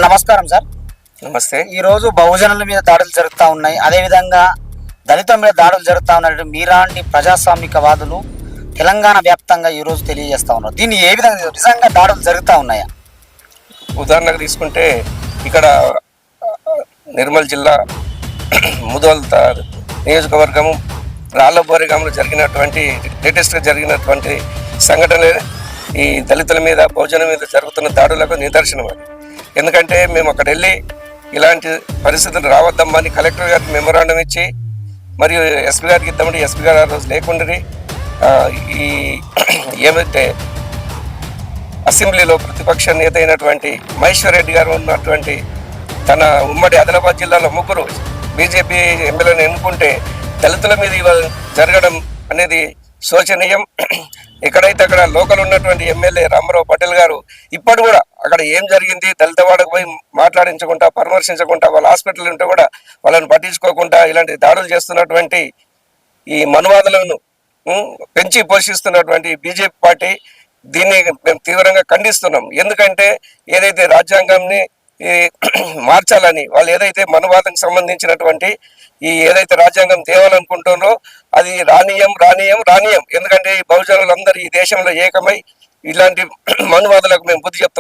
నమస్కారం సార్. నమస్తే. ఈరోజు బహుజనుల మీద దాడులు జరుగుతూ ఉన్నాయి, అదేవిధంగా దళితుల మీద దాడులు జరుగుతూ ఉన్నట్టు మీలాంటి ప్రజాస్వామికవాదులు తెలంగాణ వ్యాప్తంగా ఈరోజు తెలియజేస్తూ ఉన్నారు. దీన్ని ఏ విధంగా నిజంగా దాడులు జరుగుతూ ఉన్నాయా? ఉదాహరణకు తీసుకుంటే ఇక్కడ నిర్మల్ జిల్లా ముదోల్ నియోజకవర్గము రాళ్లబోరేగాంలో జరిగినటువంటి లేటెస్ట్గా జరిగినటువంటి సంఘటన ఈ దళితుల మీద బహుజనుల మీద జరుగుతున్న దాడులకు నిదర్శనం అది. ఎందుకంటే మేము అక్కడ వెళ్ళి ఇలాంటి పరిస్థితులు రావద్దమ్మని కలెక్టర్ గారికి మెమోరాండం ఇచ్చి మరియు ఎస్పీ గారికి ఇద్దామంటే ఎస్పీ గారు ఆ రోజు లేకుండా ఈ ఏమైతే అసెంబ్లీలో ప్రతిపక్ష నేత అయినటువంటి మహేశ్వర్ రెడ్డి గారు ఉన్నటువంటి తన ఉమ్మడి ఆదిలాబాద్ జిల్లాలో ముగ్గురు బీజేపీ ఎమ్మెల్యేలను ఎన్నుకుంటే దళితుల మీద ఇవాళ జరగడం అనేది శోచనీయం. ఎక్కడైతే అక్కడ లోకల్ ఉన్నటువంటి ఎమ్మెల్యే రామారావు పటేల్ గారు ఇప్పుడు కూడా అక్కడ ఏం జరిగింది దళిత వాడకు పోయి మాట్లాడించకుండా పరామర్శించకుండా వాళ్ళ హాస్పిటల్ ఉంటే కూడా వాళ్ళని పట్టించుకోకుండా ఇలాంటి దాడులు చేస్తున్నటువంటి ఈ మనువాదులను పెంచి పోషిస్తున్నటువంటి బీజేపీ పార్టీ దీన్ని మేము తీవ్రంగా ఖండిస్తున్నాం. ఎందుకంటే ఏదైతే రాజ్యాంగాన్ని మార్చాలని వాళ్ళు ఏదైతే మనువాదకు సంబంధించినటువంటి ఈ ఏదైతే రాజ్యాంగం తేవాలనుకుంటున్నారో అది రానీయం. ఎందుకంటే ఈ బహుజనులందరూ ఈ దేశంలో ఏకమై ఇలాంటి మనువాదులకు మేము బుద్ధి చెప్తాం.